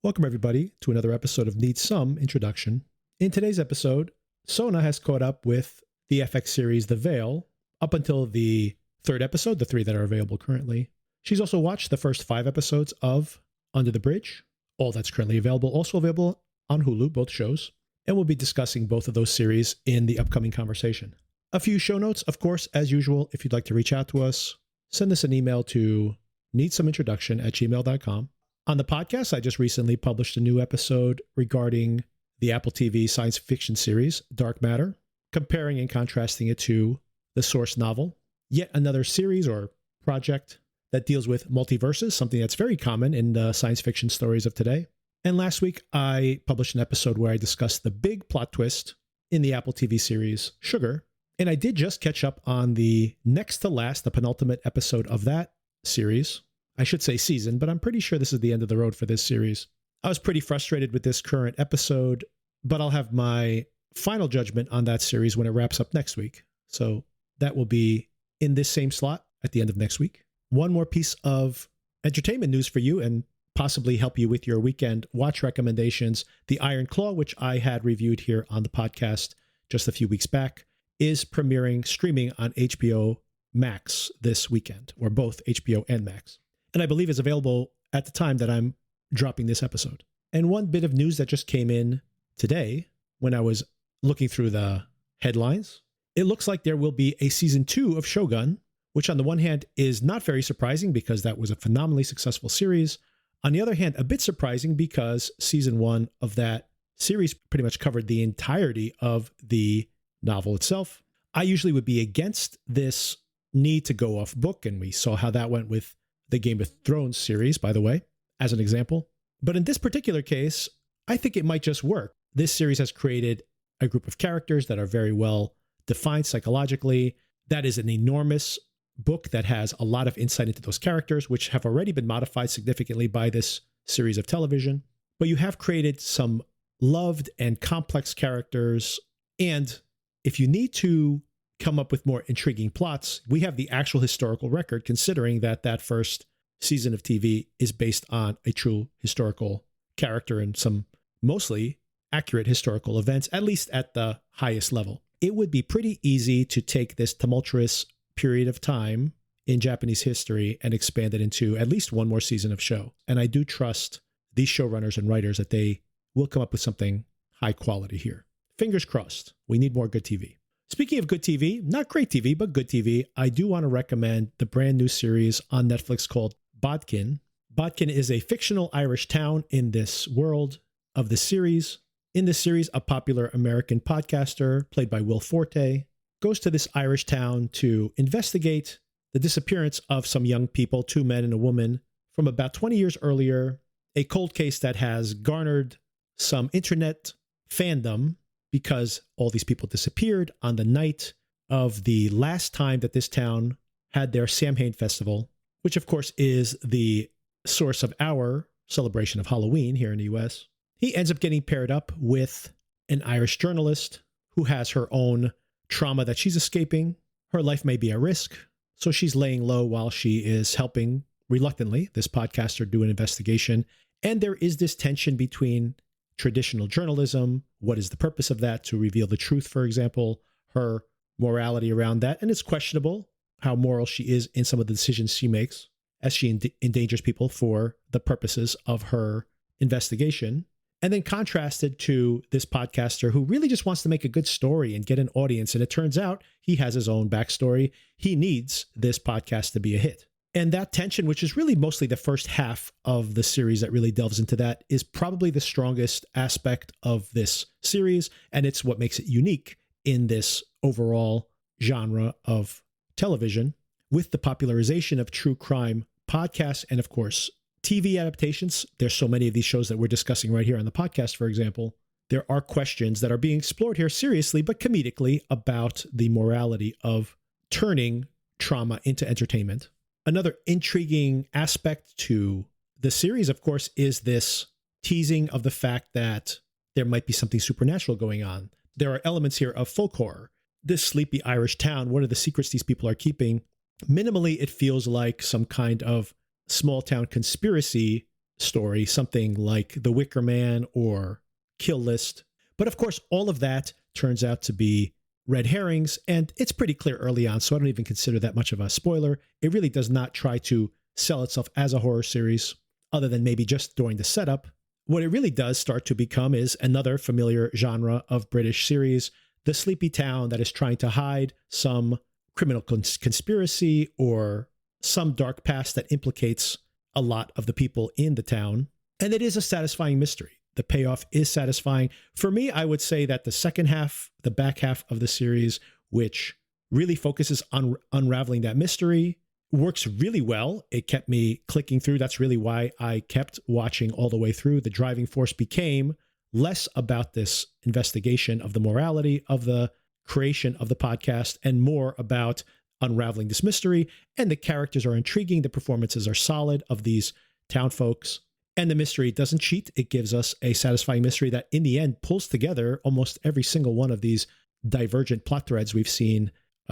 Welcome, everybody, to another episode of Need Some Introduction. In today's episode, Sona has caught up with the FX series The Veil up until the third episode, the three that are available currently. She's also watched the first 5 episodes of Under the Bridge, all that's currently available, also available on Hulu, both shows, and we'll be discussing both of those series in the upcoming conversation. A few show notes, of course, as usual. If you'd like to reach out to us, send us an email to needsomeintroduction@gmail.com. On the podcast, I just recently published a new episode regarding the Apple TV science fiction series, Dark Matter, comparing and contrasting it to the source novel. Yet another series or project that deals with multiverses, something that's very common in the science fiction stories of today. And last week, I published an episode where I discussed the big plot twist in the Apple TV series, Sugar. And I did just catch up on the next to last, the penultimate episode of that series. I should say season, but I'm pretty sure this is the end of the road for this series. I was pretty frustrated with this current episode, but I'll have my final judgment on that series when it wraps up next week. So that will be in this same slot at the end of next week. One more piece of entertainment news for you and possibly help you with your weekend watch recommendations. The Iron Claw, which I had reviewed here on the podcast just a few weeks back, is premiering streaming on HBO Max this weekend, or both HBO and Max. And I believe is available at the time that I'm dropping this episode. And one bit of news that just came in today when I was looking through the headlines, it looks like there will be a season 2 of Shogun, which on the one hand is not very surprising because that was a phenomenally successful series. On the other hand, a bit surprising because season 1 of that series pretty much covered the entirety of the novel itself. I usually would be against this need to go off book, and we saw how that went with the Game of Thrones series, by the way, as an example. But in this particular case, I think it might just work. This series has created a group of characters that are very well defined psychologically. That is an enormous book that has a lot of insight into those characters, which have already been modified significantly by this series of television. But you have created some loved and complex characters. And if you need to come up with more intriguing plots, we have the actual historical record, considering that that first season of TV is based on a true historical character and some mostly accurate historical events, at least at the highest level. It would be pretty easy to take this tumultuous period of time in Japanese history and expand it into at least one more season of show. And I do trust these showrunners and writers that they will come up with something high quality here. Fingers crossed. We need more good TV. Speaking of good TV, not great TV, but good TV, I do want to recommend the brand new series on Netflix called Bodkin. Botkin is a fictional Irish town in this world of the series. In this series, a popular American podcaster, played by Will Forte, goes to this Irish town to investigate the disappearance of some young people, 2 men and a woman, from about 20 years earlier, a cold case that has garnered some internet fandom because all these people disappeared on the night of the last time that this town had their Samhain festival, which of course is the source of our celebration of Halloween here in the US. He ends up getting paired up with an Irish journalist who has her own trauma that she's escaping. Her life may be at risk, so she's laying low while she is helping, reluctantly, this podcaster do an investigation. And there is this tension between traditional journalism, what is the purpose of that, to reveal the truth, for example, her morality around that. And it's questionable how moral she is in some of the decisions she makes as she endangers people for the purposes of her investigation. And then contrasted to this podcaster who really just wants to make a good story and get an audience. And it turns out he has his own backstory. He needs this podcast to be a hit. And that tension, which is really mostly the first half of the series that really delves into that, is probably the strongest aspect of this series. And it's what makes it unique in this overall genre of television, with the popularization of true crime podcasts and, of course, TV adaptations. There's so many of these shows that we're discussing right here on the podcast, for example. There are questions that are being explored here seriously, but comedically, about the morality of turning trauma into entertainment. Another intriguing aspect to the series, of course, is this teasing of the fact that there might be something supernatural going on. There are elements here of folk horror. This sleepy Irish town, what are the secrets these people are keeping? Minimally, it feels like some kind of small town conspiracy story, something like The Wicker Man or Kill List. But of course, all of that turns out to be red herrings, and it's pretty clear early on, so I don't even consider that much of a spoiler. It really does not try to sell itself as a horror series, other than maybe just during the setup. What it really does start to become is another familiar genre of British series, the sleepy town that is trying to hide some criminal conspiracy or some dark past that implicates a lot of the people in the town. And it is a satisfying mystery. The payoff is satisfying. For me, I would say that the second half, the back half of the series, which really focuses on unraveling that mystery, works really well. It kept me clicking through. That's really why I kept watching all the way through. The driving force became less about this investigation of the morality of the creation of the podcast and more about unraveling this mystery. And the characters are intriguing. The performances are solid of these town folks. And the mystery doesn't cheat. It gives us a satisfying mystery that in the end pulls together almost every single one of these divergent plot threads we've seen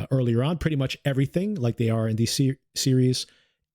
earlier on. Pretty much everything, like they are in these series.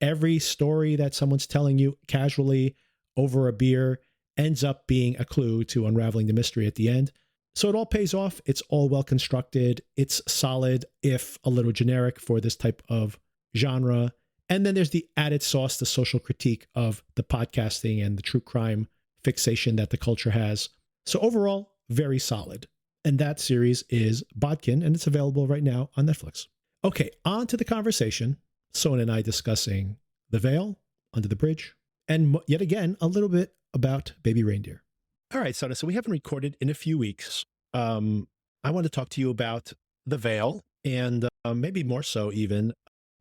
Every story that someone's telling you casually over a beer ends up being a clue to unraveling the mystery at the end. So it all pays off. It's all well constructed. It's solid, if a little generic for this type of genre. And then there's the added sauce, the social critique of the podcasting and the true crime fixation that the culture has. So overall, very solid. And that series is Bodkin, and it's available right now on Netflix. Okay, on to the conversation. Soen and I discussing The Veil, Under the Bridge, and yet again, a little bit about Baby Reindeer. All right, Sona, so we haven't recorded in a few weeks. I want to talk to you about The Veil, and maybe more so even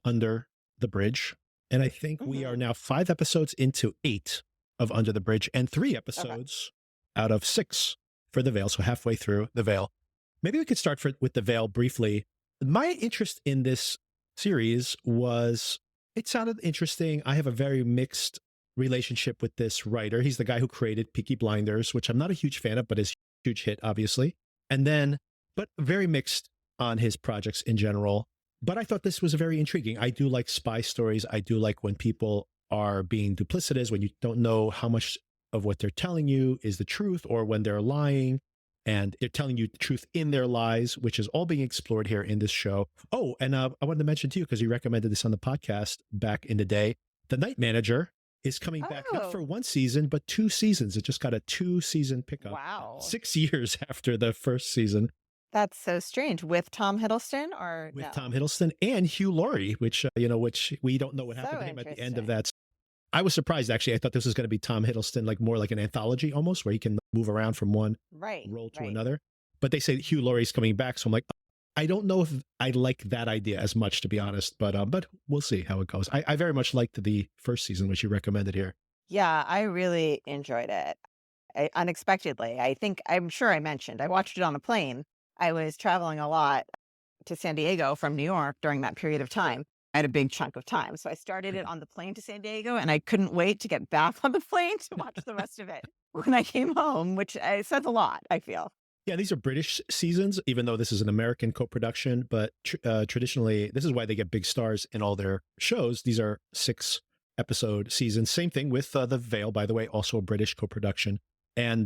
Under the Bridge. And I think we are now 5 episodes into 8 of Under the Bridge and 3 episodes out of 6 for The Veil. So halfway through The Veil. Maybe we could start with The Veil briefly. My interest in this series was, it sounded interesting. I have a very mixed relationship with this writer. He's the guy who created Peaky Blinders, which I'm not a huge fan of, but is a huge hit, obviously. And then, but very mixed on his projects in general. But I thought this was very intriguing. I do like spy stories. I do like when people are being duplicitous, when you don't know how much of what they're telling you is the truth, or when they're lying and they're telling you the truth in their lies, which is all being explored here in this show. Oh, and I wanted to mention to you, because you recommended this on the podcast back in the day, The Night Manager is coming back, not for 1 season, but 2 seasons. It just got a 2-season pickup. Wow. 6 years after the first season. That's so strange. With Tom Hiddleston or with no? Tom Hiddleston and Hugh Laurie, which we don't know what happened to him at the end of that. I was surprised, actually. I thought this was going to be Tom Hiddleston, like more like an anthology almost, where he can move around from one role to another. But they say Hugh Laurie's coming back, so I'm like, I don't know if I like that idea as much, to be honest. But we'll see how it goes. I very much liked the first season, which you recommended here. Yeah, I really enjoyed it. Unexpectedly. I'm sure I mentioned, I watched it on a plane. I was traveling a lot to San Diego from New York during that period of time. I had a big chunk of time. So I started it on the plane to San Diego, and I couldn't wait to get back on the plane to watch the rest of it when I came home, which says a lot, I feel. Yeah, these are British seasons, even though this is an American co-production. But traditionally, this is why they get big stars in all their shows. These are 6-episode seasons. Same thing with The Veil, by the way, also a British co-production. And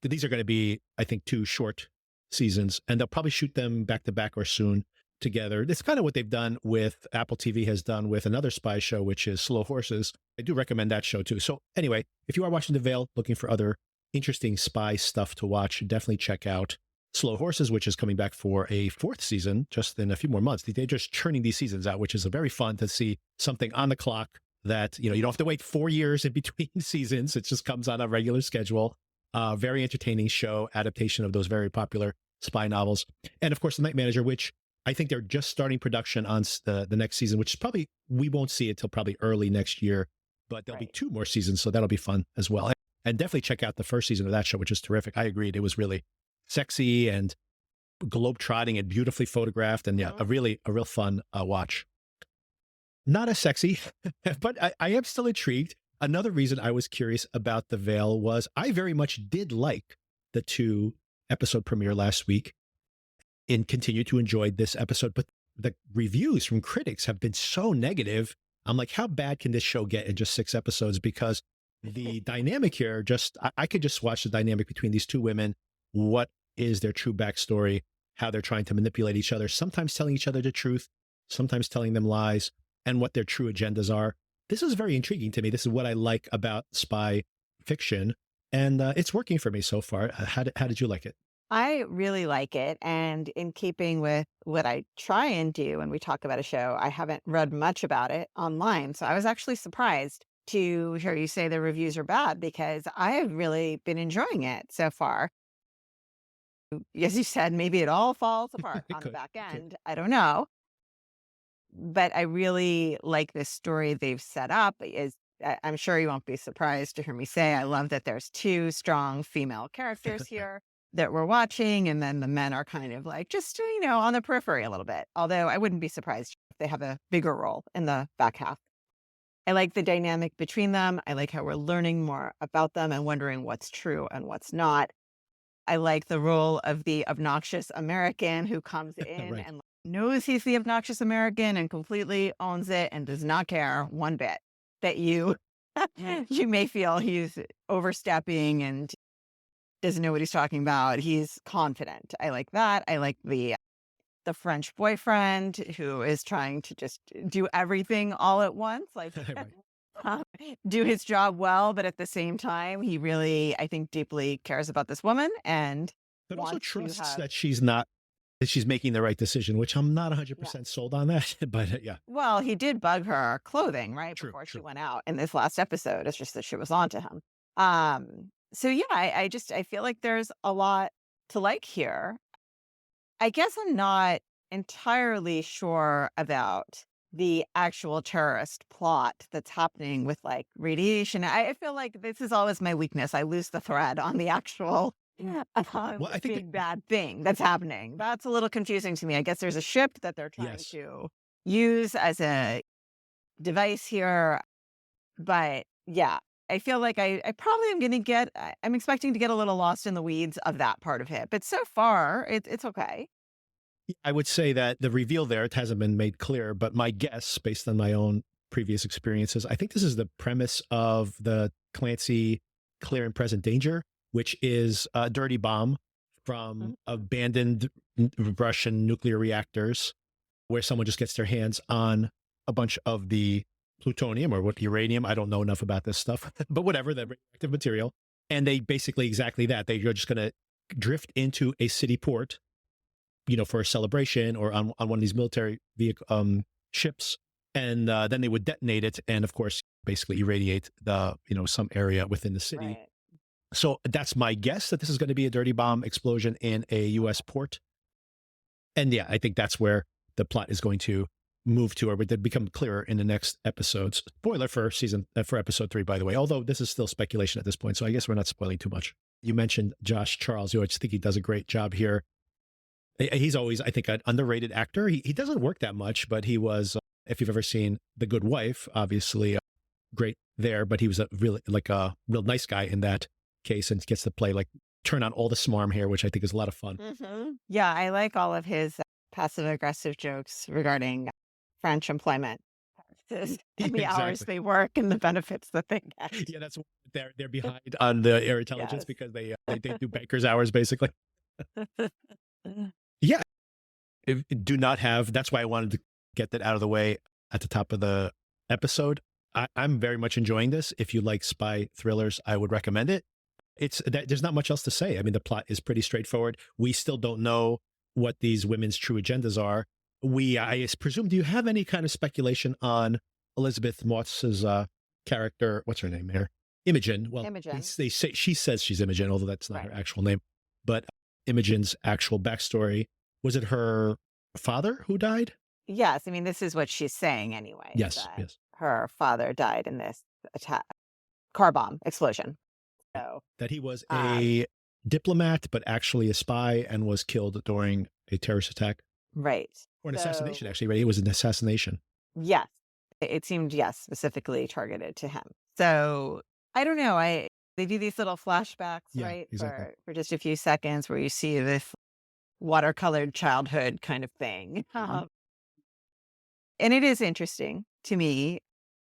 these are going to be, I think, 2 short seasons, and they'll probably shoot them back to back or soon together. It's kind of what they've done with, Apple TV has done with another spy show, which is Slow Horses. I do recommend that show too. So anyway, if you are watching The Veil, looking for other interesting spy stuff to watch, definitely check out Slow Horses, which is coming back for a 4th season just in a few more months. They're just churning these seasons out, which is very fun to see something on the clock that, you don't have to wait 4 years in between seasons. It just comes on a regular schedule. Very entertaining show, adaptation of those very popular spy novels. And of course, The Night Manager, which I think they're just starting production on the next season, which is probably, we won't see it till probably early next year, but there'll be 2 more seasons. So that'll be fun as well. And definitely check out the first season of that show, which is terrific. I agreed. It was really sexy and globe-trotting and beautifully photographed. And yeah, a real fun watch. Not as sexy, but I am still intrigued. Another reason I was curious about The Veil was I very much did like the 2-episode premiere last week and continue to enjoy this episode. But the reviews from critics have been so negative. I'm like, how bad can this show get in just 6 episodes? Because the dynamic here, I could just watch the dynamic between these two women. What is their true backstory? How they're trying to manipulate each other, sometimes telling each other the truth, sometimes telling them lies, and what their true agendas are. This is very intriguing to me. This is what I like about spy fiction, and it's working for me so far. How did you like it? I really like it. And in keeping with what I try and do when we talk about a show, I haven't read much about it online. So I was actually surprised to hear you say the reviews are bad because I have really been enjoying it so far. As you said, maybe it all falls apart It on the could, back it could. end. I don't know. But I really like this story they've set up. I'm sure you won't be surprised to hear me say I love that there's two strong female characters Right. here that we're watching, and then the men are kind of like just on the periphery a little bit. Although I wouldn't be surprised if they have a bigger role in the back half. I like the dynamic between them. I like how we're learning more about them and wondering what's true and what's not. I like the role of the obnoxious American who comes in Right. and knows he's the obnoxious American and completely owns it and does not care one bit that you you may feel he's overstepping and doesn't know what he's talking about. He's confident. I like that. I like the French boyfriend who is trying to just do everything all at once, like Right. um, do his job well, but at the same time, he really, I think, deeply cares about this woman and But also wants to trusts have. that she's making the right decision, which I'm not Yeah. 100% sold on that. But yeah, Well, he did bug her clothing right true, before she true. went out in this last episode. It's just that she was on to him. So yeah, I feel like there's a lot to like here. I guess I'm not entirely sure about the actual terrorist plot that's happening with like radiation. I feel like this is always my weakness. I lose the thread on the actual Well, I think that big bad thing that's happening. That's a little confusing to me. I guess there's a ship that they're trying yes. to use as a device here. But yeah, I feel like I probably am going to I'm expecting to get a little lost in the weeds of that part of it. But so far, it's okay. I would say that the reveal there, it hasn't been made clear, but my guess, based on my own previous experiences, I think this is the premise of the Clancy Clear and Present Danger, which is a dirty bomb from Mhm. abandoned Russian nuclear reactors, where someone just gets their hands on a bunch of the plutonium or what uranium. I don't know enough about this stuff, but whatever, the radioactive material. And they basically exactly that. They're just going to drift into a city port, for a celebration or on one of these military vehicle ships, and then they would detonate it, and of course, basically irradiate some area within the city. Right. So that's my guess that this is going to be a dirty bomb explosion in a U.S. port, and yeah, I think that's where the plot is going to move to, or would become clearer in the next episodes. Spoiler for episode 3, by the way. Although this is still speculation at this point, so I guess we're not spoiling too much. You mentioned Josh Charles. I just think he does a great job here. He's always, I think, an underrated actor. He doesn't work that much, but he was, if you've ever seen The Good Wife, obviously great there, but he was a real nice guy in that case and gets to play turn on all the smarm here, which I think is a lot of fun. Yeah, I like all of his passive aggressive jokes regarding French employment practices and the hours Exactly. they work and the benefits that they get. Yeah, that's they're behind on the air intelligence Yes. because they do banker's hours basically. Yeah, do not have. That's why I wanted to get that out of the way at the top of the episode. I'm very much enjoying this. If you like spy thrillers, I would recommend it. There's not much else to say. I mean, the plot is pretty straightforward. We still don't know what these women's true agendas are. I presume, do you have any kind of speculation on Elizabeth Moss's character? What's her name here? Imogen. Well, Imogen. they say she says she's Imogen, although that's not Right. her actual name. But Imogen's actual backstory, was it her father who died? Yes, I mean, this is what she's saying anyways, Yes, that yes. her father died in this attack car bomb explosion. Yeah. So, That he was um, a diplomat, but actually a spy and was killed during a terrorist attack right. or an assassination, So, actually, right? It was an assassination. yes, it seemed, yes, specifically targeted to him. So, I don't know, they do these little flashbacks, Yeah, right, exactly. for just a few seconds where you see this watercolored childhood kind of thing. And it is interesting to me.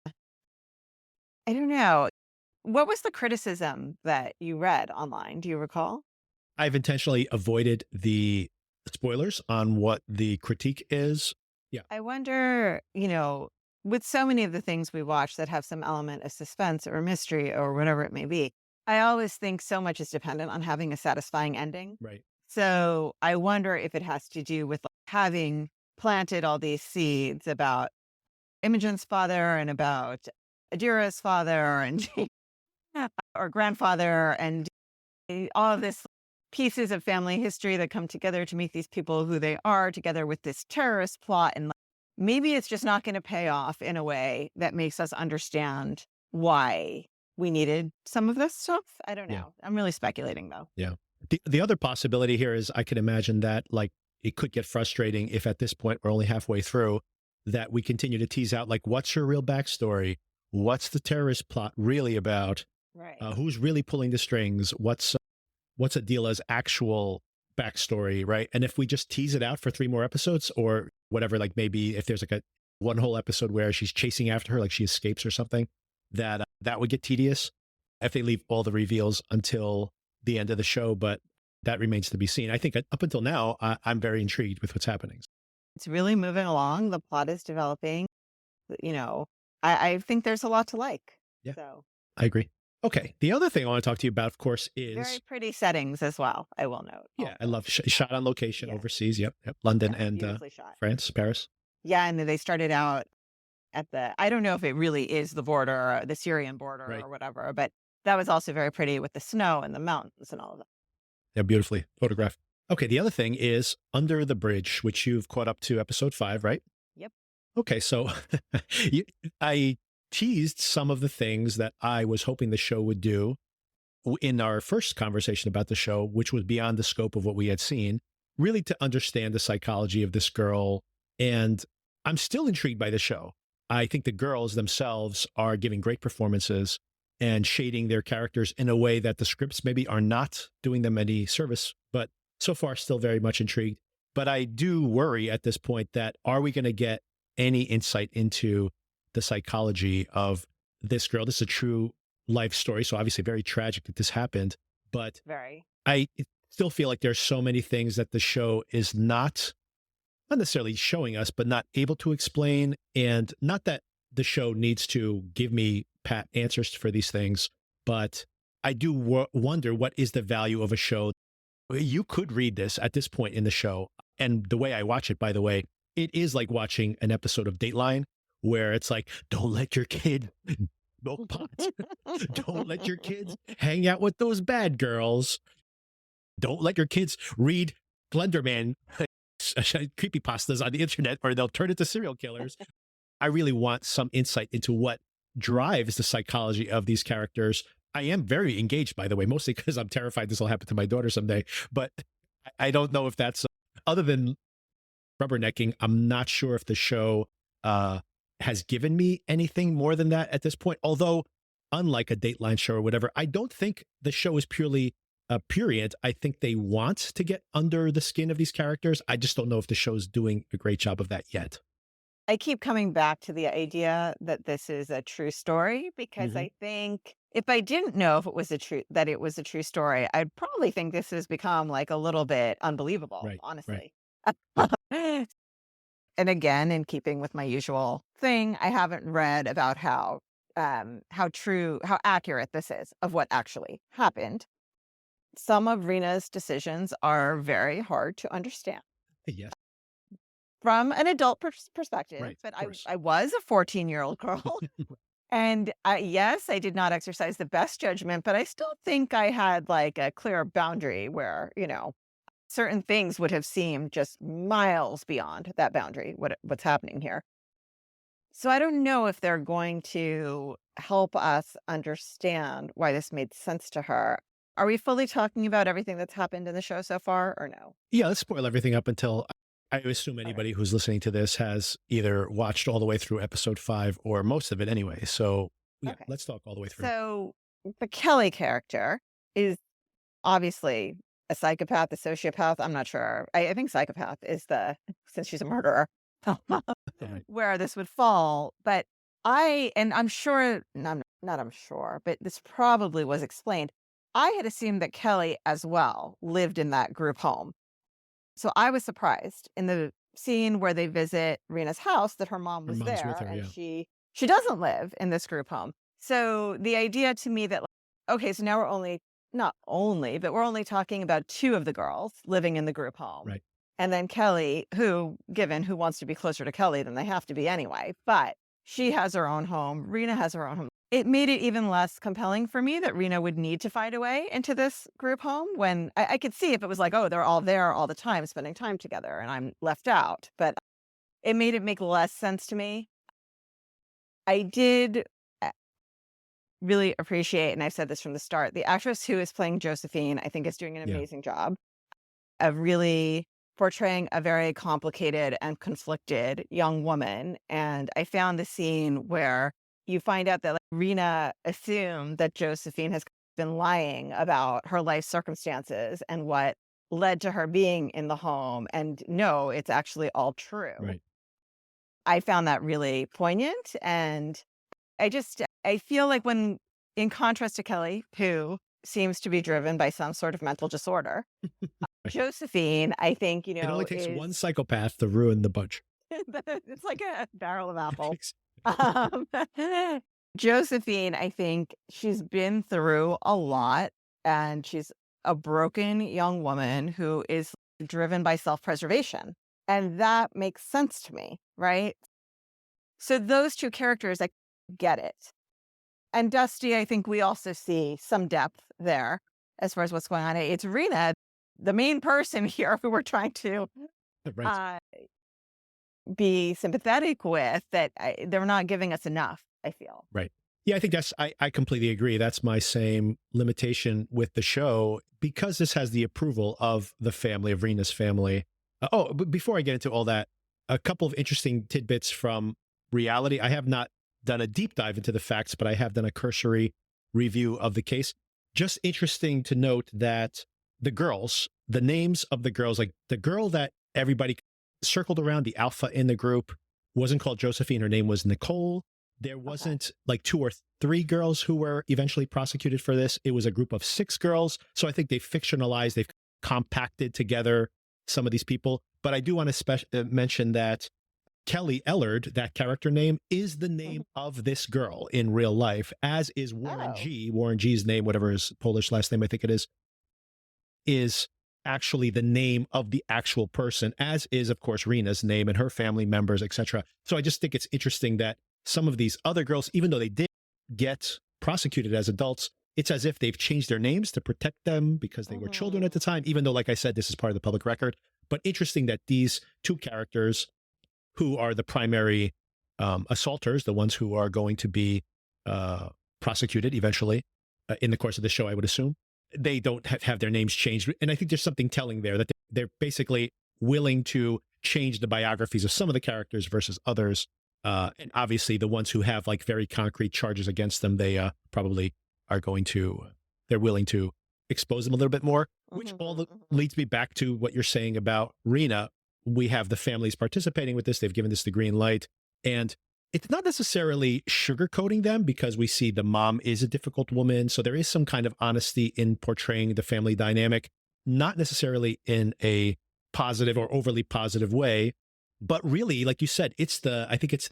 I don't know. What was the criticism that you read online? Do you recall? I've intentionally avoided the spoilers on what the critique is. Yeah. I wonder, with so many of the things we watch that have some element of suspense or mystery or whatever it may be, I always think so much is dependent on having a satisfying ending. Right. So I wonder if it has to do with having planted all these seeds about Imogen's father and about Adira's father and or grandfather and all of this pieces of family history that come together to make these people who they are, together with this terrorist plot. And maybe it's just not going to pay off in a way that makes us understand why we needed some of this stuff. I don't Yeah. know. I'm really speculating though. Yeah. The other possibility here is I could imagine that like it could get frustrating if at this point we're only halfway through that we continue to tease out like what's her real backstory? What's the terrorist plot really about? Right. Who's really pulling the strings? What's Adila's actual backstory, right? And if we just tease it out for 3 more episodes or whatever, like maybe if there's like a one whole episode where she's chasing after her, like she escapes or something, that would get tedious if they leave all the reveals until the end of the show. But that remains to be seen. I think up until now, I'm very intrigued with what's happening. It's really moving along. The plot is developing. You know, I think there's a lot to like. Yeah. So I agree. Okay. The other thing I want to talk to you about, of course, is very pretty settings as well. I will note. yeah, I also. love shot on location Yeah. overseas. Yep. London Yeah, and beautifully shot. France, Paris. Yeah, and they started out at I don't know if it really is the border, the Syrian border Right. or whatever, but that was also very pretty with the snow and the mountains and all of that. Yeah, beautifully photographed. Okay, the other thing is Under the Bridge, which you've caught up to episode 5, right? Yep. Okay, so I teased some of the things that I was hoping the show would do in our first conversation about the show, which was beyond the scope of what we had seen, really to understand the psychology of this girl. And I'm still intrigued by the show. I think the girls themselves are giving great performances and shading their characters in a way that the scripts maybe are not doing them any service, but so far still very much intrigued. But I do worry at this point that are we going to get any insight into the psychology of this girl? This is a true life story, so obviously very tragic that this happened, but Very. I still feel like there's so many things that the show is not necessarily showing us, but not able to explain. And not that the show needs to give me pat answers for these things, but I do wonder what is the value of a show. You could read this at this point in the show. And the way I watch it, by the way, it is like watching an episode of Dateline where it's like, don't let your kid smoke pot. Don't let your kids hang out with those bad girls. Don't let your kids read Slenderman creepypastas on the internet or they'll turn into serial killers. I really want some insight into what drives the psychology of these characters. I am very engaged, by the way, mostly because I'm terrified this will happen to my daughter someday. But I don't know if that's other than rubbernecking. I'm not sure if the show has given me anything more than that at this point. Although, unlike a Dateline show or whatever, I don't think the show is purely prurient. I think they want to get under the skin of these characters. I just don't know if the show's doing a great job of that yet. I keep coming back to the idea that this is a true story because Mhm. I think if I didn't know if it was a true story, I'd probably think this has become like a little bit unbelievable, Right, honestly. And again, in keeping with my usual thing, I haven't read about how true, how accurate this is of what actually happened. Some of Rena's decisions are very hard to understand Yes, from an adult perspective, right, but of course. I was a 14-year-old girl. And yes, I did not exercise the best judgment, but I still think I had like a clear boundary where, certain things would have seemed just miles beyond that boundary, what's happening here. So I don't know if they're going to help us understand why this made sense to her. Are we fully talking about everything that's happened in the show so far or no? Yeah, let's spoil everything up until I assume anybody who's listening to this has either watched all the way through episode 5 or most of it anyway. So yeah, Okay. let's talk all the way through. So the Kelly character is obviously a psychopath, a sociopath. I'm not sure. I think psychopath is since she's a murderer, Right. where this would fall. But I'm sure, I'm not not I'm sure, but this probably was explained. I had assumed that Kelly as well lived in that group home. So I was surprised in the scene where they visit Rena's house that her mom Her was mom's with there her, and yeah. she doesn't live in this group home. So the idea to me that okay, so now we're only not only, but we're only talking about two of the girls living in the group home. Right. And then Kelly, who given who wants to be closer to Kelly than they have to be anyway, but she has her own home. Rena has her own home. It made it even less compelling for me that Rena would need to find a way into this group home when I could see if it was like, oh, they're all there all the time, spending time together, and I'm left out. But it made it make less sense to me. I did really appreciate, and I said this from the start, the actress who is playing Josephine, I think is doing an Yeah. amazing job of really portraying a very complicated and conflicted young woman. And I found the scene where you find out that Rena assumed that Josephine has been lying about her life circumstances and what led to her being in the home. And no, it's actually all true. Right. I found that really poignant. And I feel like when, in contrast to Kelly, who seems to be driven by some sort of mental disorder, Josephine, I think, It only takes one is psychopath to ruin the bunch. it's like a barrel of apples. Um, Josephine, I think she's been through a lot and she's a broken young woman who is driven by self-preservation. And that makes sense to me, right? So those two characters, I get it. And Dusty, I think we also see some depth there as far as what's going on. It's Rena, the main person here who we're trying to Right. uh, be sympathetic with, that they're not giving us enough, I feel. Right. Yeah, I think I completely agree. That's my same limitation with the show because this has the approval of the family, of Rena's family. But before I get into all that, a couple of interesting tidbits from reality. I have not done a deep dive into the facts, but I have done a cursory review of the case. Just interesting to note that the girls, the names of the girls, like the girl that everybody circled around, the alpha in the group, wasn't called Josephine. Her name was Nicole. There wasn't like two or three girls who were eventually prosecuted for this. It was a group of six girls. So I think they've fictionalized, they've compacted together some of these people. But I do want to mention that Kelly Ellard, that character name, is the name of this girl in real life, as is Warren G. Warren G's name, whatever his Polish last name I think it is actually the name of the actual person, as is, of course, Rena's name and her family members, etc. So I just think it's interesting that some of these other girls, even though they did get prosecuted as adults, it's as if they've changed their names to protect them because they were children at the time, even though, like I said, this is part of the public record. But interesting that these two characters, who are the primary assaulters, the ones who are going to be prosecuted eventually in the course of the show, I would assume, they don't have their names changed. And I think there's something telling there that they're basically willing to change the biographies of some of the characters versus others. And obviously the ones who have like very concrete charges against them, they probably are going to, they're willing to expose them a little bit more, which leads me back to what you're saying about Rena. We have the families participating with this. They've given this the green light. And it's not necessarily sugarcoating them because we see the mom is a difficult woman. So there is some kind of honesty in portraying the family dynamic, not necessarily in a positive or overly positive way, but really, like you said, I think it's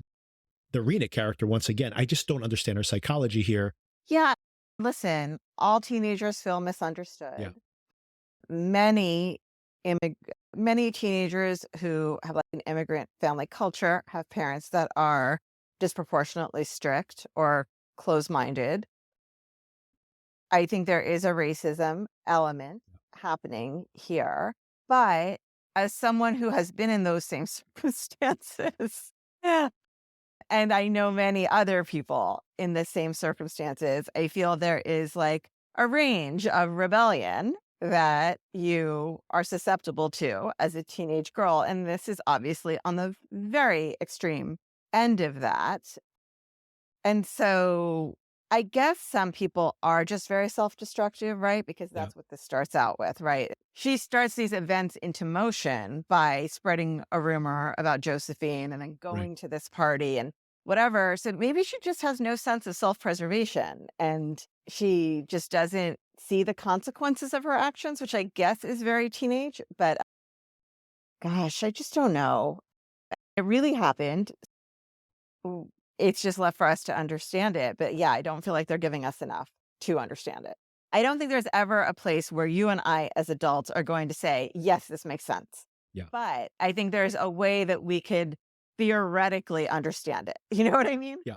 the Rena character once again. I just don't understand her psychology here. Yeah. Listen, all teenagers feel misunderstood. Yeah. Many teenagers who have like an immigrant family culture have parents that are disproportionately strict or close-minded. I think there is a racism element happening here, but as someone who has been in those same circumstances, and I know many other people in the same circumstances, I feel there is like a range of rebellion that you are susceptible to as a teenage girl. And this is obviously on the very extreme end of that. And so I guess some people are just very self-destructive, right? Because that's what this starts out with, right? She starts these events into motion by spreading a rumor about Josephine and then going to this party and whatever. So maybe she just has no sense of self-preservation and she just doesn't see the consequences of her actions, which I guess is very teenage. But gosh, I just don't know. It really happened. W- It's just left for us to understand it. But yeah, I don't feel like they're giving us enough to understand it. I don't think there's ever a place where you and I, as adults, are going to say, yes, this makes sense. Yeah. But I think there's a way that we could theoretically understand it. You know what I mean? Yeah.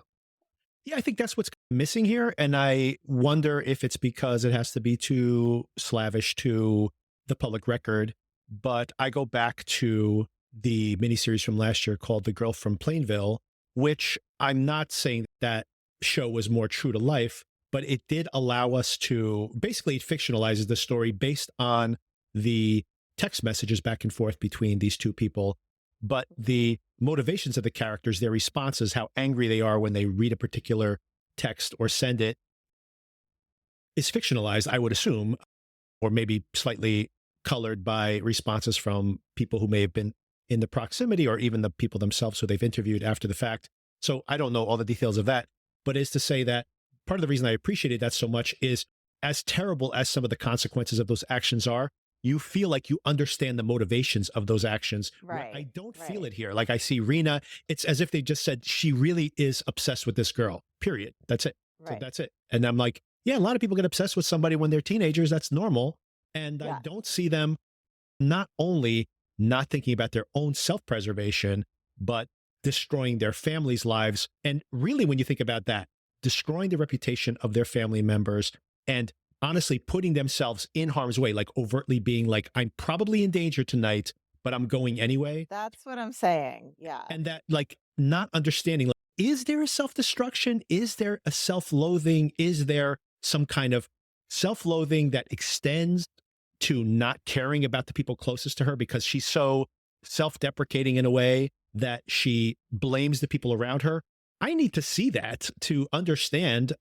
Yeah, I think that's what's missing here. And I wonder if it's because it has to be too slavish to the public record. But I go back to the miniseries from last year called The Girl from Plainville, which I'm not saying that show was more true to life, but it did allow us to basically it fictionalizes the story based on the text messages back and forth between these two people. But the motivations of the characters, their responses, how angry they are when they read a particular text or send it, is fictionalized, I would assume, or maybe slightly colored by responses from people who may have been in the proximity or even the people themselves who they've interviewed after the fact. So I don't know all the details of that, but is to say that part of the reason I appreciated that so much is as terrible as some of the consequences of those actions are, you feel like you understand the motivations of those actions. Where I Right. don't feel Right. it here. Like I see Rena, it's as if they just said she really is obsessed with this girl. Period. That's it. So Right. that's it. And I'm like, yeah, a lot of people get obsessed with somebody when they're teenagers. That's normal. And I Yeah. don't see them not only not thinking about their own self-preservation, but destroying their families' lives. And really, when you think about that, destroying the reputation of their family members and honestly putting themselves in harm's way, like overtly being like, I'm probably in danger tonight, but I'm going anyway. That's what I'm saying. Yeah. And that, like, not understanding, like, is there a self destruction? Is there a self loathing? Is there some kind of self loathing that extends to not caring about the people closest to her because she's so self deprecating in a way that she blames the people around her? I need to see that to understand.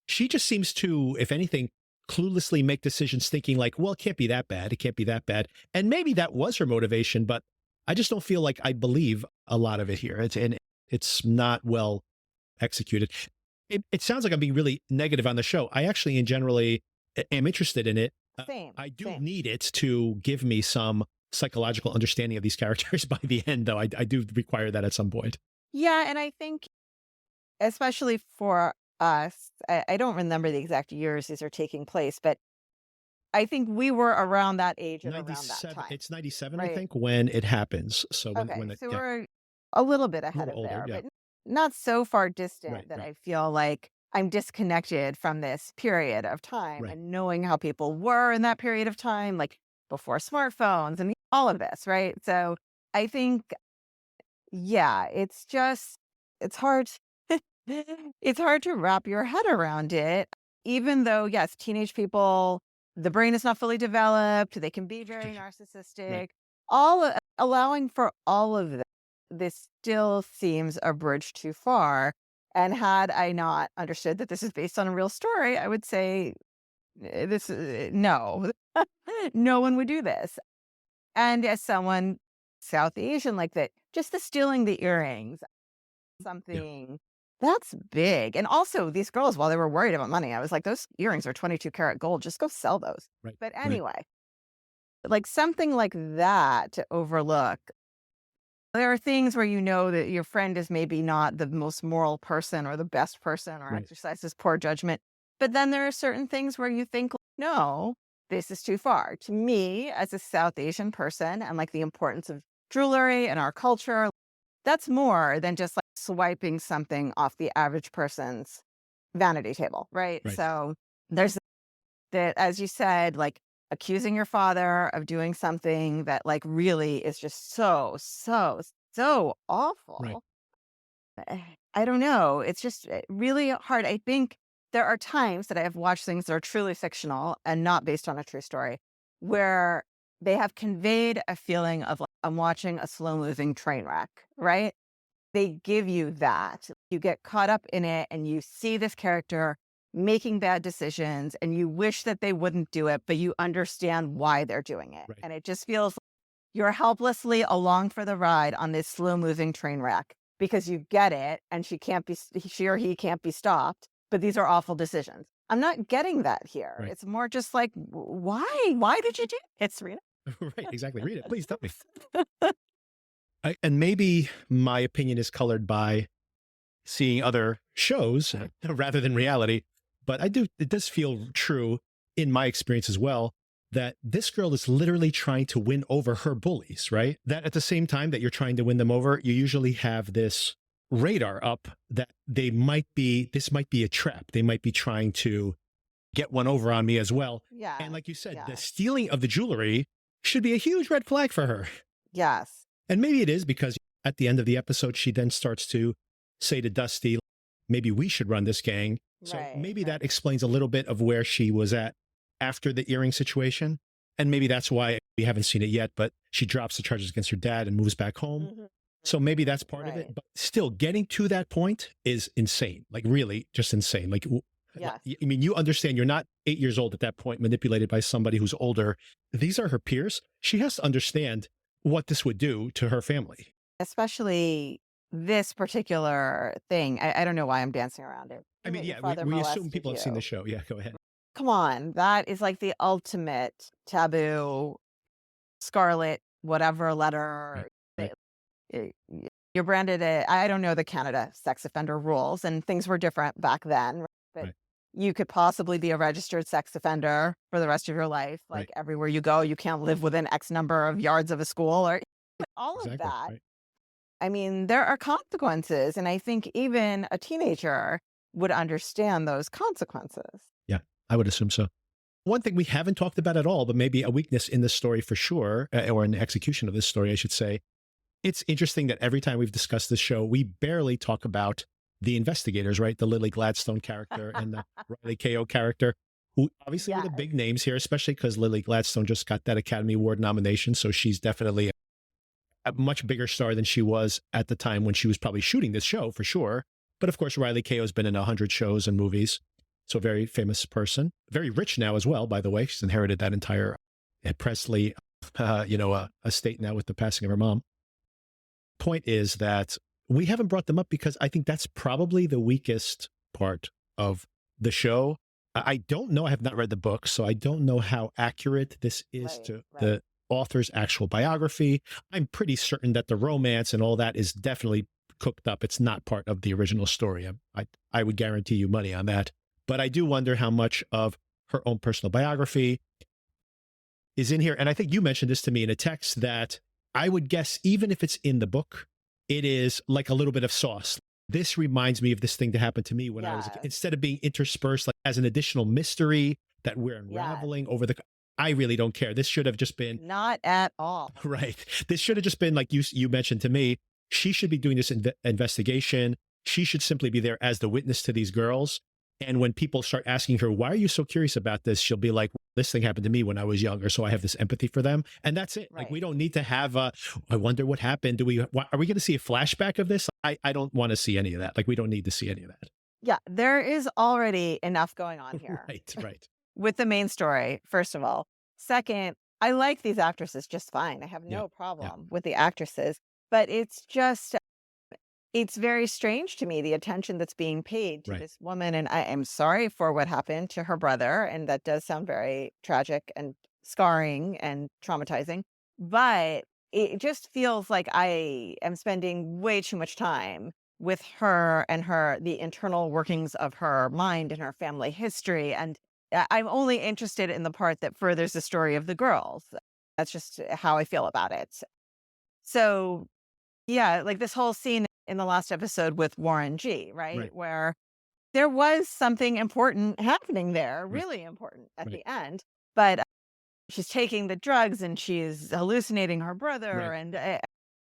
She just seems to, if anything, cluelessly make decisions thinking like, well, it can't be that bad. It can't be that bad. And maybe that was her motivation, but I just don't feel like I believe a lot of it here. And it's not well executed. It sounds like I'm being really negative on the show. I actually, in generally, am interested in it. Same. I do Same. need it to give me some psychological understanding of these characters by the end, though. I do require that at some point. Yeah. And I think, especially for us, I don't remember the exact years these are taking place, but I think we were around that age and around that 97, time. it's 97, I Right. think, when it happens. So Okay. it, So yeah, we're a little bit a ahead little of older. there, Yeah. but not so far Right. distant that Right. I feel like I'm disconnected from this period of time Right. and knowing how people were in that period of time, like before smartphones and all of this. Right. So I think, yeah, it's just, it's hard. It's hard to wrap your head around it, even though, yes, teenage people, the brain is not fully developed. They can be very Right. narcissistic. Allowing for all of this still seems a bridge too far. And had I not understood that this is based on a real story, I would say no, no one would do this. And as someone South Asian like that, just the stealing the earrings, Yeah. something that's big. And also these girls, while they were worried about money, I was like, those earrings are 22 karat gold. Just go sell those. Right. But Right. anyway, like something like that to overlook. There are things where you know that your friend is maybe not the most moral person or the best person or Right. exercises poor judgment. But then there are certain things where you think, no, this is too far. To me, as a South Asian person, and like the importance of jewelry and our culture, that's more than just like swiping something off the average person's vanity table, right? Right. So there's that, as you said, like accusing your father of doing something that like really is just so, so, so Right. awful. I don't know. It's just really hard. I think there are times that I have watched things that are truly fictional and not based on a true story where they have conveyed a feeling of like, I'm watching a slow moving train wreck, right? They give you that. You get caught up in it and you see this character making bad decisions and you wish that they wouldn't do it, but you understand why they're doing it. Right. And it just feels like you're helplessly along for the ride on this slow moving train wreck. because you get it and she or he can't be stopped, but these are awful decisions. I'm not getting that here. Right. It's more just like, why did you do it, Serena? Right, exactly. Read it. Please tell me. And maybe my opinion is colored by seeing other shows rather than reality. But it does feel true in my experience as well, that this girl is literally trying to win over her bullies, right? That at the same time that you're trying to win them over, you usually have this radar up that this might be a trap. They might be trying to get one over on me as well. Yeah. And like you said, Yeah. the stealing of the jewelry should be a huge red flag for her. Yes. And maybe it is, because at the end of the episode, she then starts to say to Dusty, maybe we should run this gang. So maybe that explains a little bit of where she was at after the earring situation. And maybe that's why we haven't seen it yet, but she drops the charges against her dad and moves back home. Mhm. So maybe that's part of it. But still, getting to that point is insane. Like, really just insane. Like, Yes. I mean, you understand you're not 8 years old at that point, manipulated by somebody who's older. These are her peers. She has to understand what this would do to her family. Especially this particular thing. I don't know why I'm dancing around it. I mean, Your yeah, father we assume molested people have seen you. the show. Yeah, go ahead. Come on. That is like the ultimate taboo, scarlet, whatever letter. Right. You're branded I don't know the Canada sex offender rules, and things were different back then, but Right. you could possibly be a registered sex offender for the rest of your life. Like, everywhere you go, you can't live within X number of yards of a school, or all of that. Right. I mean, there are consequences, and I think even a teenager would understand those consequences. Yeah, I would assume so. One thing we haven't talked about at all, but maybe a weakness in this story for sure, or in the execution of this story, I should say. It's interesting that every time we've discussed this show, we barely talk about the investigators, right? The Lily Gladstone character and the Riley Keough character, who obviously are the big names here, especially because Lily Gladstone just got that Academy Award nomination. So she's definitely a much bigger star than she was at the time when she was probably shooting this show, for sure. But of course, Riley Keough has been in 100 shows and movies. So very famous person, very rich now as well, by the way. She's inherited that entire Presley, estate now with the passing of her mom. Point is that we haven't brought them up because I think that's probably the weakest part of the show. I don't know. I have not read the book, so I don't know how accurate this is to the author's actual biography. I'm pretty certain that the romance and all that is definitely cooked up. It's not part of the original story. I would guarantee you money on that. But I do wonder how much of her own personal biography is in here. And I think you mentioned this to me in a text, that I would guess, even if it's in the book, it is like a little bit of sauce. This reminds me of this thing that happened to me when I was a kid. Instead of being interspersed like as an additional mystery that we're unraveling over the... I really don't care. This should have just been... Not at all. Right. This should have just been, like you mentioned to me, she should be doing this investigation. She should simply be there as the witness to these girls. And when people start asking her, why are you so curious about this? She'll be like, this thing happened to me when I was younger, so I have this empathy for them. And that's it. Like, we don't need to have I wonder what happened. Are we going to see a flashback of this? I don't want to see any of that. Like, we don't need to see any of that. Yeah, there is already enough going on here. Right. With the main story, first of all. Second, I like these actresses just fine. I have no problem with the actresses, but it's just... It's very strange to me, the attention that's being paid to this woman. And I am sorry for what happened to her brother. And that does sound very tragic and scarring and traumatizing. But it just feels like I am spending way too much time with her and the internal workings of her mind and her family history. And I'm only interested in the part that furthers the story of the girls. That's just how I feel about it. So, yeah, like this whole scene in the last episode with Warren G, right? Where there was something important happening there, really important at the end. But she's taking the drugs and she's hallucinating her brother. And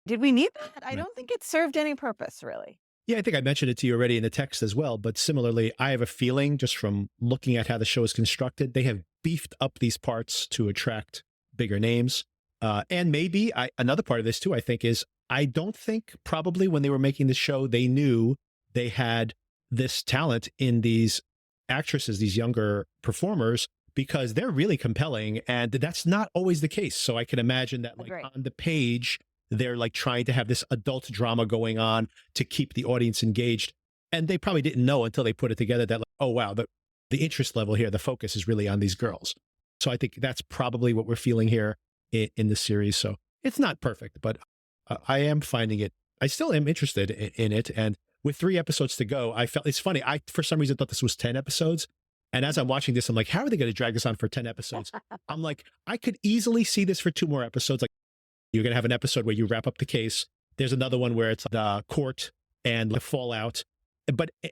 did we need that? I don't think it served any purpose, really. Yeah, I think I mentioned it to you already in the text as well. But similarly, I have a feeling, just from looking at how the show is constructed, they have beefed up these parts to attract bigger names. And maybe another part of this too, I think, is I don't think probably when they were making the show, they knew they had this talent in these actresses, these younger performers, because they're really compelling. And that's not always the case. So I can imagine that, like, on the page, they're like trying to have this adult drama going on to keep the audience engaged. And they probably didn't know until they put it together that, like, oh, wow, the interest level here, the focus is really on these girls. So I think that's probably what we're feeling here in the series. So it's not perfect, but I am finding it. I still am interested in it. And with 3 episodes to go, I felt it's funny. I, for some reason, thought this was 10 episodes. And as I'm watching this, I'm like, how are they going to drag this on for 10 episodes? I'm like, I could easily see this for 2 more episodes. Like, you're going to have an episode where you wrap up the case. There's another one where it's the court and the fallout.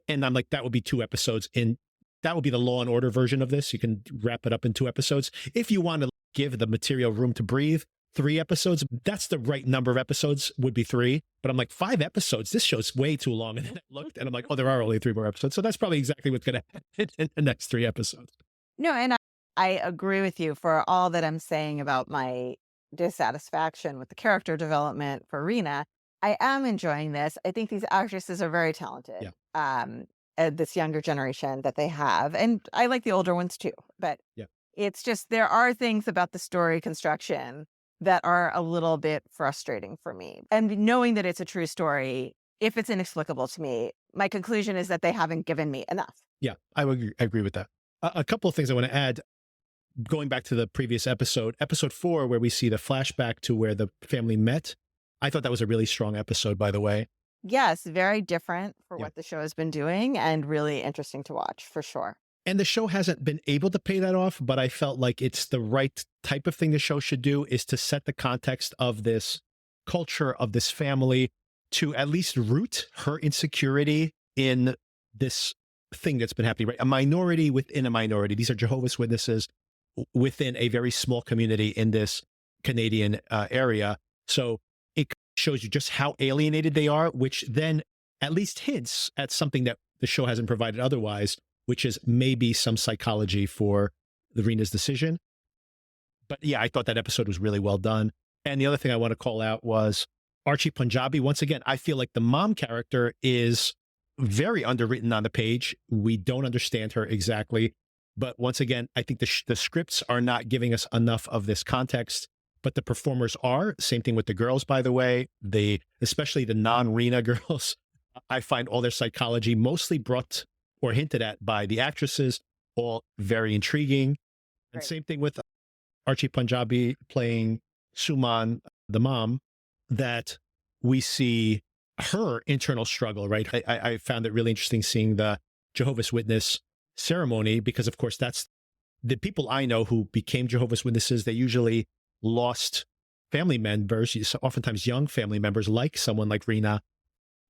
And I'm like, that would be 2 episodes. And that would be the Law and Order version of this. You can wrap it up in 2 episodes. If you want to give the material room to breathe, 3 episodes, that's the right number of episodes, would be 3. But I'm like, 5 episodes, this show's way too long. And then I looked and I'm like, oh, there are only 3 more episodes. So that's probably exactly what's going to happen in the next 3 episodes. No, and I agree with you for all that I'm saying about my dissatisfaction with the character development for Rena. I am enjoying this. I think these actresses are very talented. Yeah. This younger generation that they have. And I like the older ones too. But yeah, it's just there are things about the story construction that are a little bit frustrating for me. And knowing that it's a true story, if it's inexplicable to me, my conclusion is that they haven't given me enough. Yeah, I agree with that. A couple of things I want to add. Going back to the previous episode 4, where we see the flashback to where the family met. I thought that was a really strong episode, by the way. Yes, very different for what the show has been doing and really interesting to watch for sure. And the show hasn't been able to pay that off, but I felt like it's the right type of thing the show should do, is to set the context of this culture, of this family, to at least root her insecurity in this thing that's been happening, right? A minority within a minority. These are Jehovah's Witnesses within a very small community in this Canadian area. So it shows you just how alienated they are, which then at least hints at something that the show hasn't provided otherwise, which is maybe some psychology for Rena's decision. But yeah, I thought that episode was really well done. And the other thing I want to call out was Archie Punjabi. Once again, I feel like the mom character is very underwritten on the page. We don't understand her exactly. But once again, I think the scripts are not giving us enough of this context, but the performers are. Same thing with the girls, by the way. Especially the non-Rena girls, I find all their psychology mostly brought or hinted at by the actresses, all very intriguing. And same thing with Archie Punjabi playing Suman, the mom, that we see her internal struggle, right? I found it really interesting seeing the Jehovah's Witness ceremony, because of course that's the people I know who became Jehovah's Witnesses. They usually lost family members, oftentimes young family members, like someone like Rena,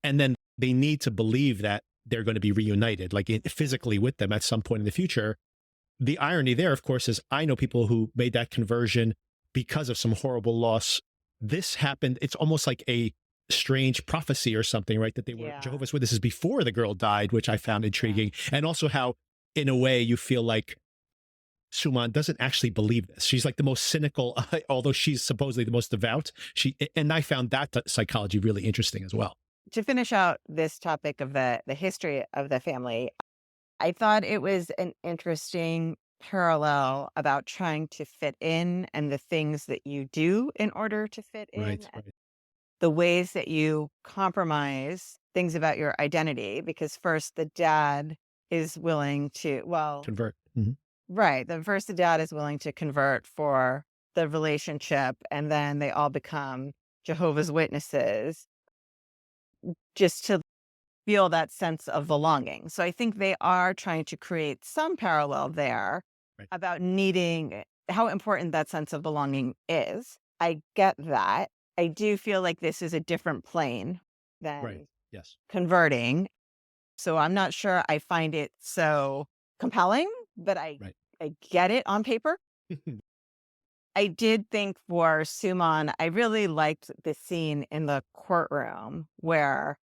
and then they need to believe that they're going to be reunited, like physically with them at some point in the future. The irony there, of course, is I know people who made that conversion because of some horrible loss. This happened. It's almost like a strange prophecy or something, right? That they were Jehovah's Witnesses before the girl died, which I found intriguing. And also how, in a way, you feel like Suman doesn't actually believe this. She's like the most cynical, although she's supposedly the most devout. And I found that psychology really interesting as well. To finish out this topic of the history of the family, I thought it was an interesting parallel about trying to fit in and the things that you do in order to fit in. Right. The ways that you compromise things about your identity, because first the dad is willing to, convert. Right. First the dad is willing to convert for the relationship, and then they all become Jehovah's Witnesses just to feel that sense of belonging. So I think they are trying to create some parallel there about needing how important that sense of belonging is. I get that. I do feel like this is a different plane than converting. So I'm not sure I find it so compelling, but I get it on paper. I did think for Suman, I really liked the scene in the courtroom where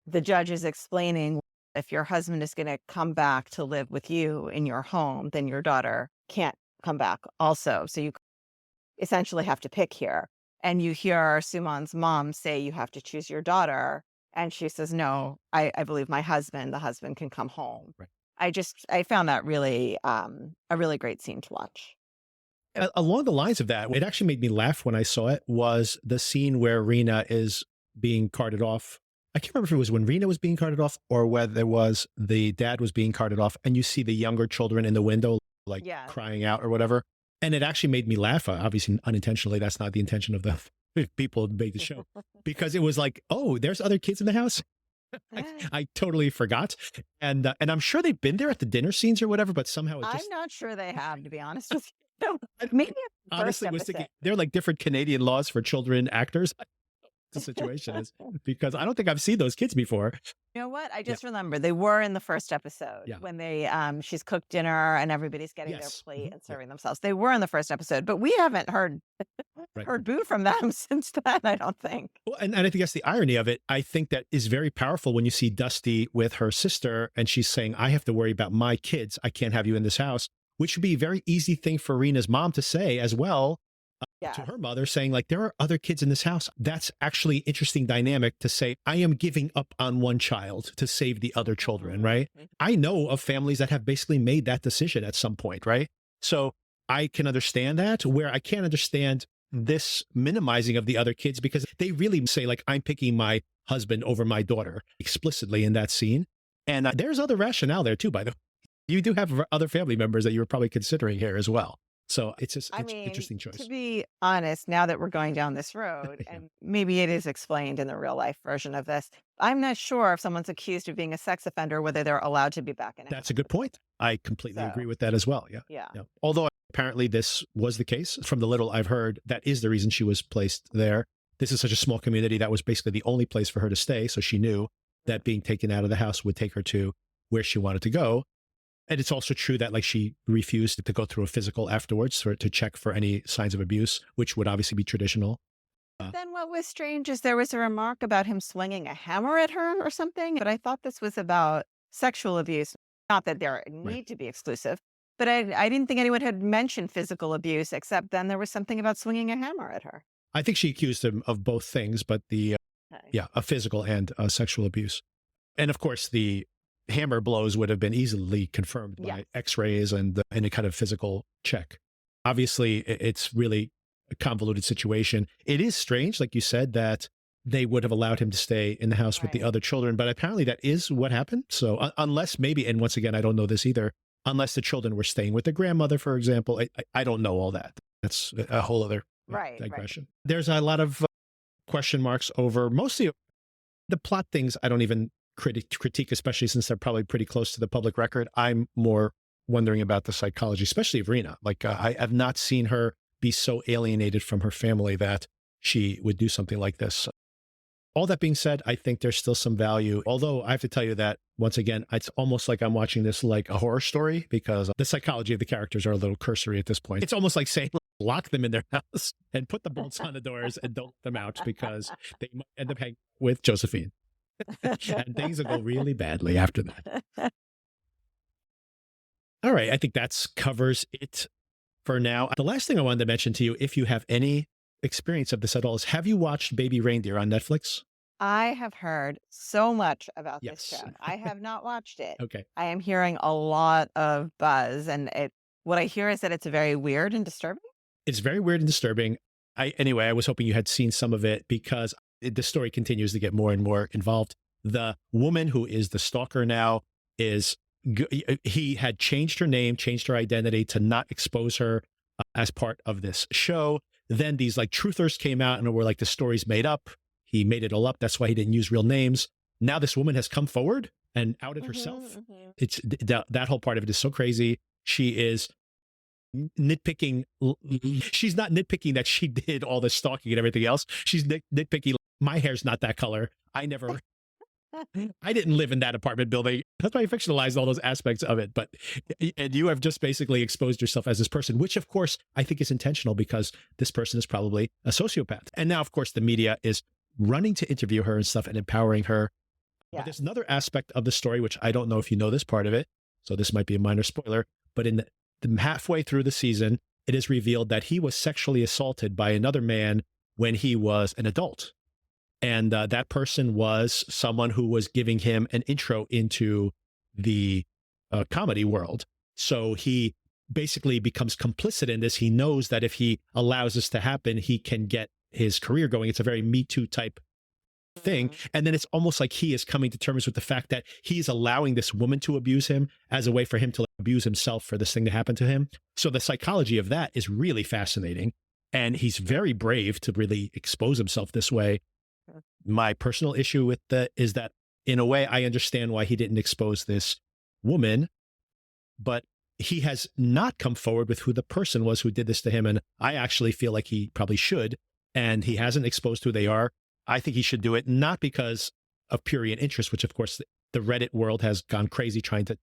the judge is explaining, if your husband is going to come back to live with you in your home, then your daughter can't come back also. So you essentially have to pick here. And you hear Suman's mom say, you have to choose your daughter. And she says, no, I believe my husband, the husband can come home. I found that really, a really great scene to watch. Along the lines of that, it actually made me laugh when I saw it was the scene where Rena is being carted off. I can't remember if it was when Rena was being carted off or whether it was the dad was being carted off, and you see the younger children in the window like Yeah. crying out or whatever. And it actually made me laugh. Obviously, unintentionally, that's not the intention of the people who made the show, because it was like, oh, there's other kids in the house. I totally forgot, and I'm sure they've been there at the dinner scenes or whatever, but somehow it I'm just not sure they have, to be honest with you. No, maybe at the first honestly was episode. thinking they're like different Canadian laws for children actors. The situation is because I don't think I've seen those kids before. You know what? I just remember they were in the first episode Yeah. when they she's cooked dinner and everybody's getting their Yes. plate Mhm. and Yeah. serving themselves. They were in the first episode, but we haven't heard Right. heard boo from them since then, I don't think. Well, and I think that's the irony of it. I think that is very powerful when you see Dusty with her sister and she's saying, I have to worry about my kids. I can't have you in this house, which would be a very easy thing for Rena's mom to say as well. Yeah. To her mother, saying like, there are other kids in this house. That's actually interesting dynamic to say, I am giving up on one child to save the other children, right? I know of families that have basically made that decision at some point, right? So I can understand that, where I can't understand this minimizing of the other kids, because they really say like, I'm picking my husband over my daughter explicitly in that scene. And there's other rationale there too, by the way. You do have other family members that you were probably considering here as well. So it's just I an mean, interesting choice. to be honest, now that we're going down this road, Yeah. and maybe it is explained in the real life version of this, I'm not sure if someone's accused of being a sex offender, whether they're allowed to be back in. That's a good point. I completely agree So, with that as well. Yeah. yeah. Yeah. Although apparently this was the case from the little I've heard, that is the reason she was placed there. This is such a small community that was basically the only place for her to stay. So she knew that being taken out of the house would take her to where she wanted to go. And it's also true that like she refused to go through a physical afterwards to check for any signs of abuse, which would obviously be traditional. Then what was strange is there was a remark about him swinging a hammer at her or something, but I thought this was about sexual abuse. Not that there need to be exclusive, but I didn't think anyone had mentioned physical abuse, except then there was something about swinging a hammer at her. I think she accused him of both things, but a physical and sexual abuse. And of course, the hammer blows would have been easily confirmed by x-rays and any kind of physical check. Obviously, it's really a convoluted situation. It is strange, like you said, that they would have allowed him to stay in the house with the other children, but apparently that is what happened. So unless maybe, and once again, I don't know this either, unless the children were staying with the grandmother, for example, I don't know all that. That's a whole other digression. There's a lot of question marks over mostly the plot things. I don't even critique, especially since they're probably pretty close to the public record. I'm more wondering about the psychology, especially of Rena. Like I have not seen her be so alienated from her family that she would do something like this. All that being said, I think there's still some value. Although I have to tell you that once again, it's almost like I'm watching this like a horror story, because the psychology of the characters are a little cursory at this point. It's almost like saying, lock them in their house and put the bolts on the doors and don't let them out, because they might end up hanging with Josephine. And things will go really badly after that. All right. I think that covers it for now. The last thing I wanted to mention to you, if you have any experience of this at all, is have you watched Baby Reindeer on Netflix? I have heard so much about this show. I have not watched it. Okay. I am hearing a lot of buzz, and what I hear is that it's very weird and disturbing. It's very weird and disturbing. Anyway, I was hoping you had seen some of it, because the story continues to get more and more involved. The woman who is the stalker now he had changed her name, changed her identity to not expose her as part of this show. Then these like truthers came out and were like, the story's made up. He made it all up. That's why he didn't use real names. Now this woman has come forward and outed herself. It's that whole part of it is so crazy. She is nitpicking. She's not nitpicking that she did all this stalking and everything else. She's nitpicking. My hair's not that color. I didn't live in that apartment building. That's why I fictionalized all those aspects of it. And you have just basically exposed yourself as this person, which of course I think is intentional, because this person is probably a sociopath. And now, of course, the media is running to interview her and stuff and empowering her. But there's another aspect of the story, which I don't know if you know this part of it, so this might be a minor spoiler, but in the halfway through the season, it is revealed that he was sexually assaulted by another man when he was an adult. And that person was someone who was giving him an intro into the comedy world. So he basically becomes complicit in this. He knows that if he allows this to happen, he can get his career going. It's a very Me Too type thing. And then it's almost like he is coming to terms with the fact that he's allowing this woman to abuse him as a way for him to abuse himself for this thing to happen to him. So the psychology of that is really fascinating. And he's very brave to really expose himself this way. My personal issue with that is that, in a way, I understand why he didn't expose this woman, but he has not come forward with who the person was who did this to him. And I actually feel like he probably should. And he hasn't exposed who they are. I think he should do it, not because of prurient interest, which of course the Reddit world has gone crazy trying to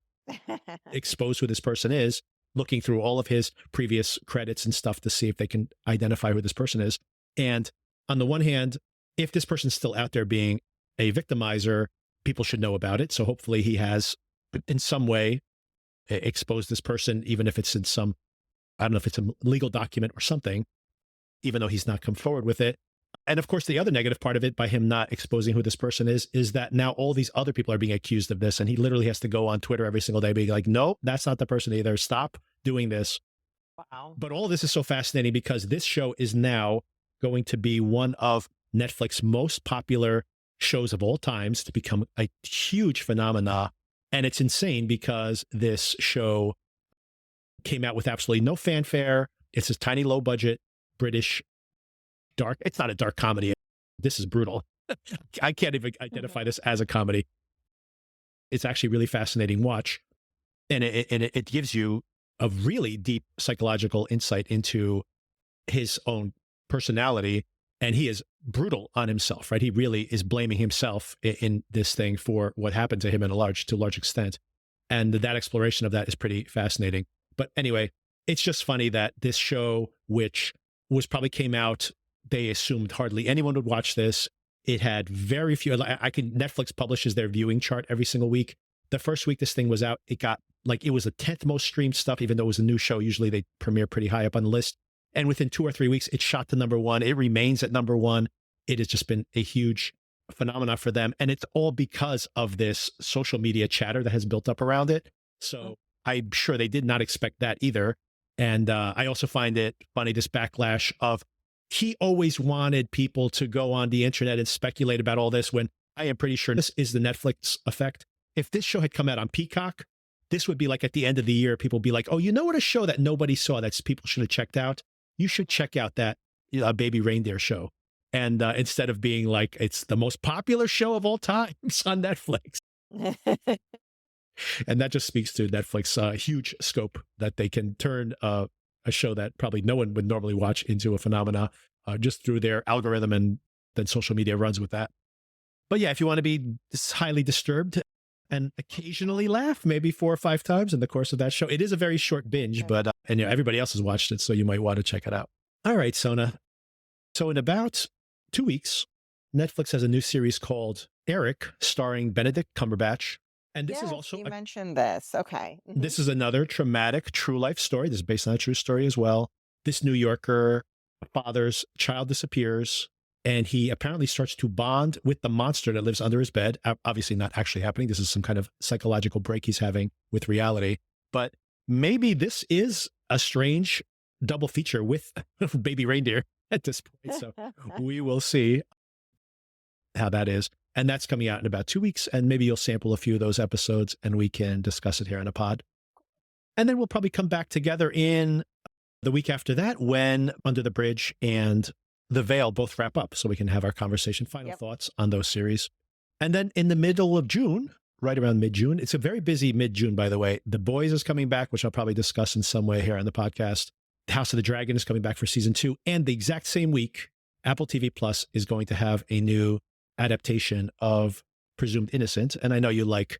expose who this person is, looking through all of his previous credits and stuff to see if they can identify who this person is. And on the one hand, if this person's still out there being a victimizer, people should know about it. So hopefully he has in some way exposed this person, even if it's in some, I don't know if it's a legal document or something, even though he's not come forward with it. And of course, the other negative part of it, by him not exposing who this person is that now all these other people are being accused of this. And he literally has to go on Twitter every single day being like, no, that's not the person either. Stop doing this. Wow. But all of this is so fascinating because this show is now going to be one of Netflix's most popular shows of all times, to become a huge phenomena. And it's insane because this show came out with absolutely no fanfare. It's a tiny, low budget British dark. It's not a dark comedy. This is brutal. I can't even identify this as a comedy. It's actually really fascinating watch. And it gives you a really deep psychological insight into his own personality. And he is brutal on himself, right? He really is blaming himself in this thing for what happened to him to a large extent. And that exploration of that is pretty fascinating. But anyway, it's just funny that this show, which was probably came out, they assumed hardly anyone would watch this. It had very few. Netflix publishes their viewing chart every single week. The first week this thing was out, it got it was the 10th most streamed stuff, even though it was a new show. Usually they premiere pretty high up on the list. And within 2 or 3 weeks, it shot to number 1. It remains at number 1. It has just been a huge phenomenon for them. And it's all because of this social media chatter that has built up around it. So I'm sure they did not expect that either. And I also find it funny, this backlash of, he always wanted people to go on the internet and speculate about all this, when I am pretty sure this is the Netflix effect. If this show had come out on Peacock, this would be like at the end of the year, people be like, oh, you know what, a show that nobody saw that people should have checked out? You should check out that Baby Reindeer show. And instead of being like, it's the most popular show of all time on Netflix. And that just speaks to Netflix huge scope that they can turn a show that probably no one would normally watch into a phenomena just through their algorithm, and then social media runs with that. But yeah, if you want to be highly disturbed and occasionally laugh, maybe 4 or 5 times in the course of that show, it is a very short binge, but and everybody else has watched it, so you might want to check it out. All right, Sona. So in about 2 weeks, Netflix has a new series called Eric, starring Benedict Cumberbatch. And this is also... You mentioned this. Okay. This is another traumatic true life story. This is based on a true story as well. This New Yorker father's child disappears, and he apparently starts to bond with the monster that lives under his bed. Obviously not actually happening. This is some kind of psychological break he's having with reality. But maybe this is a strange double feature with Baby Reindeer at this point. So we will see how that is. And that's coming out in about 2 weeks. And maybe you'll sample a few of those episodes and we can discuss it here on a pod. And then we'll probably come back together in the week after that, when Under the Bridge and The Veil both wrap up, so we can have our conversation, final thoughts on those series. And then in the middle of June, right around mid-June, it's a very busy mid-June, by the way. The Boys is coming back, which I'll probably discuss in some way here on the podcast. House of the Dragon is coming back for season 2. And the exact same week, Apple TV Plus is going to have a new adaptation of Presumed Innocent. And I know you like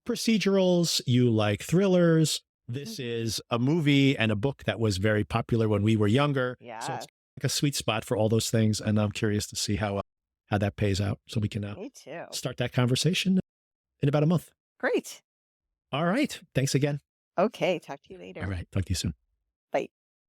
procedurals, you like thrillers. This is a movie and a book that was very popular when we were younger. Yeah. So it's like a sweet spot for all those things. And I'm curious to see how that pays out, so we can Me too. start that conversation in about a month. Great. All right. Thanks again. Okay. Talk to you later. All right. Talk to you soon.